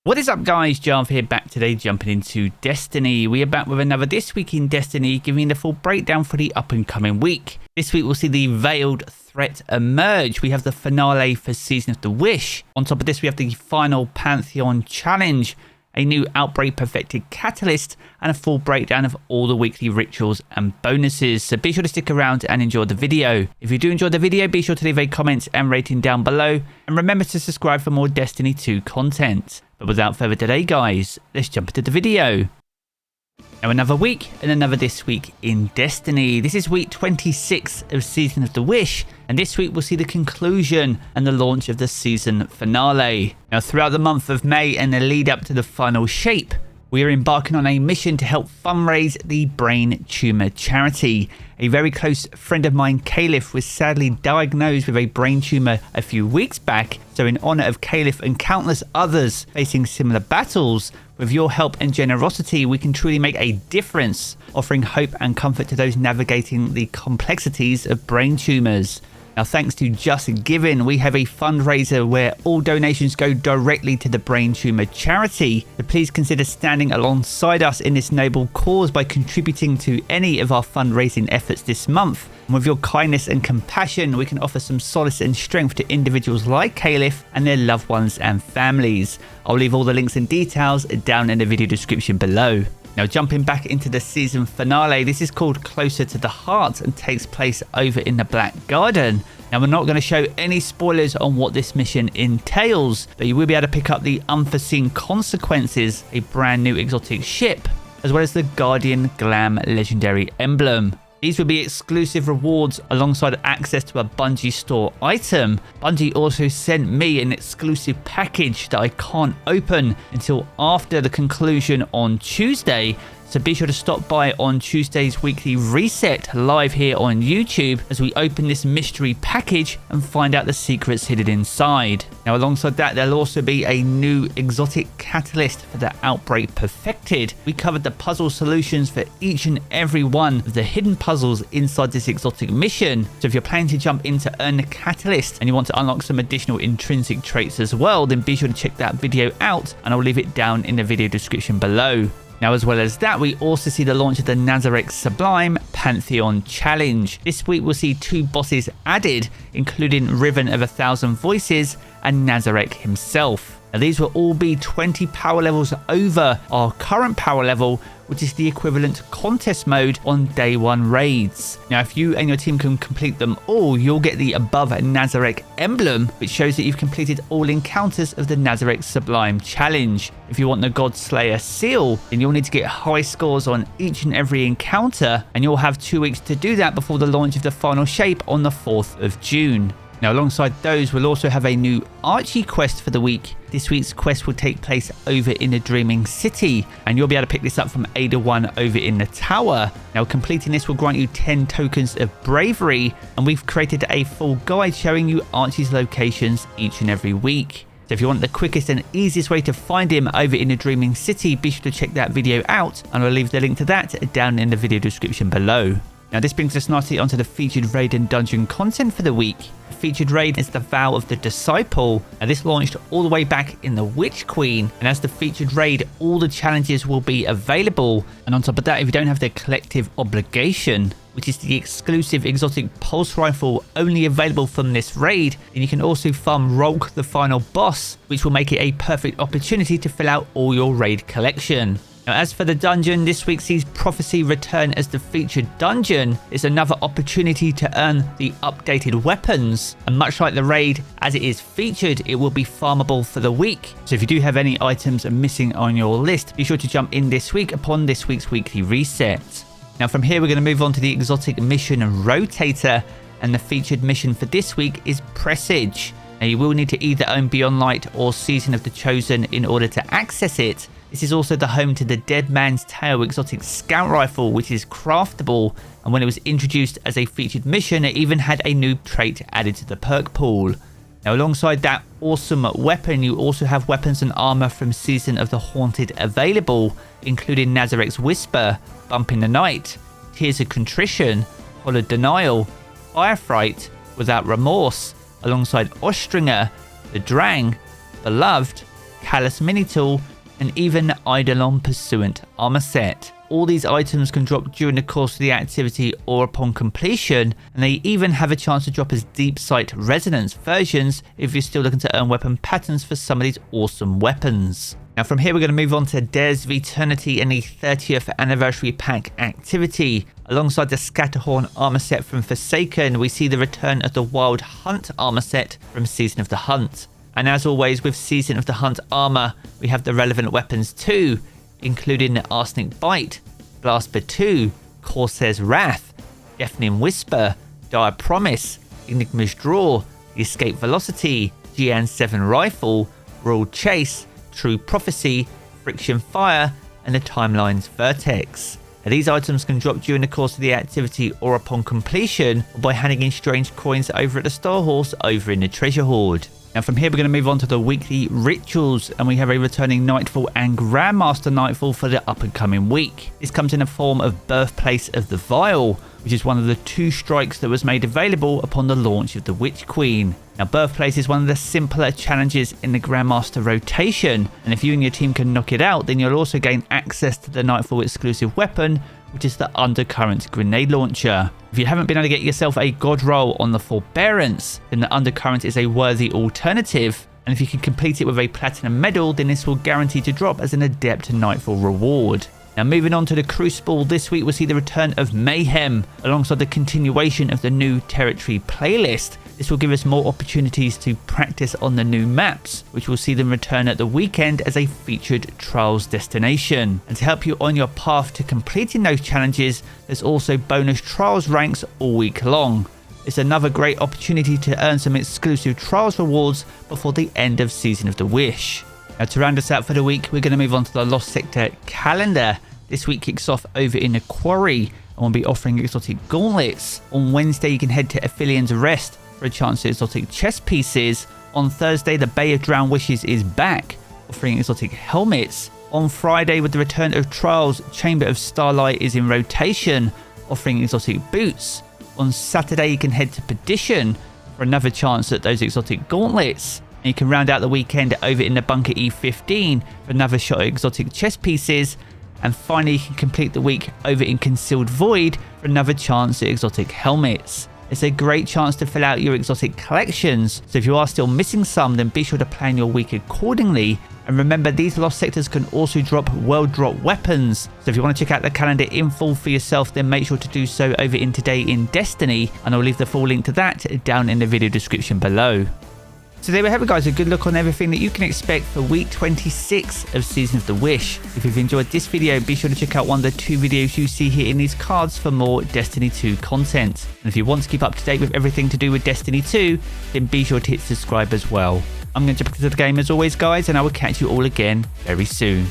What is up, guys? Jarv here, back today jumping into Destiny. We are back with another This Week in Destiny, giving you the full breakdown for the up and coming week. This week we'll see the Veiled Threat emerge. We have the finale for Season of the Wish. On top of this we have the final Pantheon challenge, a new Outbreak Perfected Catalyst, and a full breakdown of all the weekly rituals and bonuses. So be sure to stick around and enjoy the video. If you do enjoy the video, be sure to leave a comment and rating down below, and remember to subscribe for more Destiny 2 content. But without further delay, guys, let's jump into the video. Now, another week and another This Week in Destiny. This is week 26 of Season of the Wish, and this week we'll see the conclusion and the launch of the season finale. Now, throughout the month of May and the lead up to the final shape, we are embarking on a mission to help fundraise the Brain Tumor Charity. A very close friend of mine, Caliph, was sadly diagnosed with a brain tumor a few weeks back. So in honor of Caliph and countless others facing similar battles, with your help and generosity, we can truly make a difference, offering hope and comfort to those navigating the complexities of brain tumors. Now, thanks to Just Giving, we have a fundraiser where all donations go directly to the Brain Tumor Charity. So please consider standing alongside us in this noble cause by contributing to any of our fundraising efforts this month. And with your kindness and compassion, we can offer some solace and strength to individuals like Caliph and their loved ones and families. I'll leave all the links and details down in the video description below. Now, jumping back into the season finale, this is called Closer to the Heart and takes place over in the Black Garden. Now, we're not going to show any spoilers on what this mission entails, but you will be able to pick up the Unforeseen Consequences, a brand new exotic ship, as well as the Guardian Glam Legendary Emblem. These will be exclusive rewards alongside access to a Bungie store item. Bungie also sent me an exclusive package that I can't open until after the conclusion on Tuesday. So be sure to stop by on Tuesday's weekly reset live here on YouTube as we open this mystery package and find out the secrets hidden inside. Now, alongside that, there'll also be a new exotic catalyst for the Outbreak Perfected. We covered the puzzle solutions for each and every one of the hidden puzzles inside this exotic mission. So if you're planning to jump in to earn the catalyst and you want to unlock some additional intrinsic traits as well, then be sure to check that video out, and I'll leave it down in the video description below. Now, as well as that, we also see the launch of the Nazareth Sublime Pantheon Challenge. This week we'll see 2 bosses added, including Riven of 1,000 Voices and Nazareth himself. Now, these will all be 20 power levels over our current power level, which is the equivalent to contest mode on day 1 raids. Now, if you and your team can complete them all, you'll get the above Nazareth emblem, which shows that you've completed all encounters of the Nazareth Sublime Challenge. If you want the God Slayer seal, then you'll need to get high scores on each and every encounter, and you'll have 2 weeks to do that before the launch of the final shape on the 4th of June. Now, alongside those, we'll also have a new Archie quest for the week. This week's quest will take place over in the Dreaming City, and you'll be able to pick this up from Ada 1 over in the tower. Now, completing this will grant you 10 tokens of bravery, and we've created a full guide showing you Archie's locations each and every week. So if you want the quickest and easiest way to find him over in the Dreaming City, be sure to check that video out, and I'll leave the link to that down in the video description below. Now, this brings us nicely onto the featured raid and dungeon content for the week. The featured raid is the Vow of the Disciple. Now, this launched all the way back in the Witch Queen, and as the featured raid, all the challenges will be available. And on top of that, if you don't have the Collective Obligation, which is the exclusive exotic pulse rifle only available from this raid, then you can also farm Rolk, the final boss, which will make it a perfect opportunity to fill out all your raid collection. Now, as for the dungeon, this week sees Prophecy return as the featured dungeon. It's another opportunity to earn the updated weapons, and much like the raid, as it is featured, it will be farmable for the week. So if you do have any items missing on your list, be sure to jump in this week upon this week's weekly reset. Now, from here we're going to move on to the exotic mission Rotator, and the featured mission for this week is Presage. Now, you will need to either own Beyond Light or Season of the Chosen in order to access it. This is also the home to the Dead Man's Tale exotic scout rifle, which is craftable, and when it was introduced as a featured mission, it even had a new trait added to the perk pool. Now, alongside that awesome weapon, you also have weapons and armor from Season of the Haunted available, including Nazareth's Whisper, Bump in the Night, Tears of Contrition, Hollowed Denial, Firefright, Without Remorse, alongside Ostringer, the Drang, Beloved, Callous Mini Tool, and even the Eidolon Pursuant armor set. All these items can drop during the course of the activity or upon completion, and they even have a chance to drop as Deep Sight Resonance versions if you're still looking to earn weapon patterns for some of these awesome weapons. Now from here we're going to move on to Dares of Eternity and the 30th Anniversary Pack activity. Alongside the Scatterhorn armor set from Forsaken, we see the return of the Wild Hunt armor set from Season of the Hunt. And as always with Season of the Hunt armor, we have the relevant weapons too, including the Arsenic Bite, Blasper 2, Corsair's Wrath, Deafening Whisper, Dire Promise, Enigma's Draw, the Escape Velocity, Gian 7 Rifle, Royal Chase, True Prophecy, Friction Fire, and the Timeline's Vertex. Now, these items can drop during the course of the activity or upon completion, or by handing in strange coins over at the Star Horse over in the Treasure Hoard. Now from here we're going to move on to the weekly rituals, and we have a returning Nightfall and Grandmaster Nightfall for the up and coming week. This comes in the form of Birthplace of the Vile, which is one of the 2 strikes that was made available upon the launch of the Witch Queen. Now Birthplace is one of the simpler challenges in the Grandmaster rotation, and if you and your team can knock it out, then you'll also gain access to the Nightfall exclusive weapon, which is the Undercurrent grenade launcher. If you haven't been able to get yourself a god roll on the Forbearance, then the Undercurrent is a worthy alternative, and if you can complete it with a platinum medal, then this will guarantee to drop as an Adept Nightfall reward. Now moving on to the Crucible, this week we'll see the return of Mayhem alongside the continuation of the new territory playlist. This will give us more opportunities to practice on the new maps, which will see them return at the weekend as a featured Trials destination. And to help you on your path to completing those challenges, there's also bonus Trials ranks all week long. It's another great opportunity to earn some exclusive Trials rewards before the end of Season of the Wish. Now to round us out for the week, we're going to move on to the Lost Sector calendar. This week kicks off over in the Quarry, and we'll be offering exotic gauntlets. On Wednesday you can head to Aphelian's Rest for a chance at exotic chess pieces. On Thursday the Bay of Drowned Wishes is back, offering exotic helmets. On Friday with the return of Trials, Chamber of Starlight is in rotation, offering exotic boots. On Saturday you can head to Perdition for another chance at those exotic gauntlets. And you can round out the weekend over in the Bunker E15 for another shot at exotic chess pieces. And finally you can complete the week over in Concealed Void for another chance at exotic helmets. It's a great chance to fill out your exotic collections, so if you are still missing some, then be sure to plan your week accordingly. And remember, these lost sectors can also drop world drop weapons, so if you want to check out the calendar in full for yourself, then make sure to do so over in Today in Destiny, and I'll leave the full link to that down in the video description below. So there we have it guys, a good look on everything that you can expect for week 26 of Season of the Wish. If you've enjoyed this video, be sure to check out one of the 2 videos you see here in these cards for more Destiny 2 content. And if you want to keep up to date with everything to do with Destiny 2, then be sure to hit subscribe as well. I'm going to jump into the game as always guys, and I will catch you all again very soon.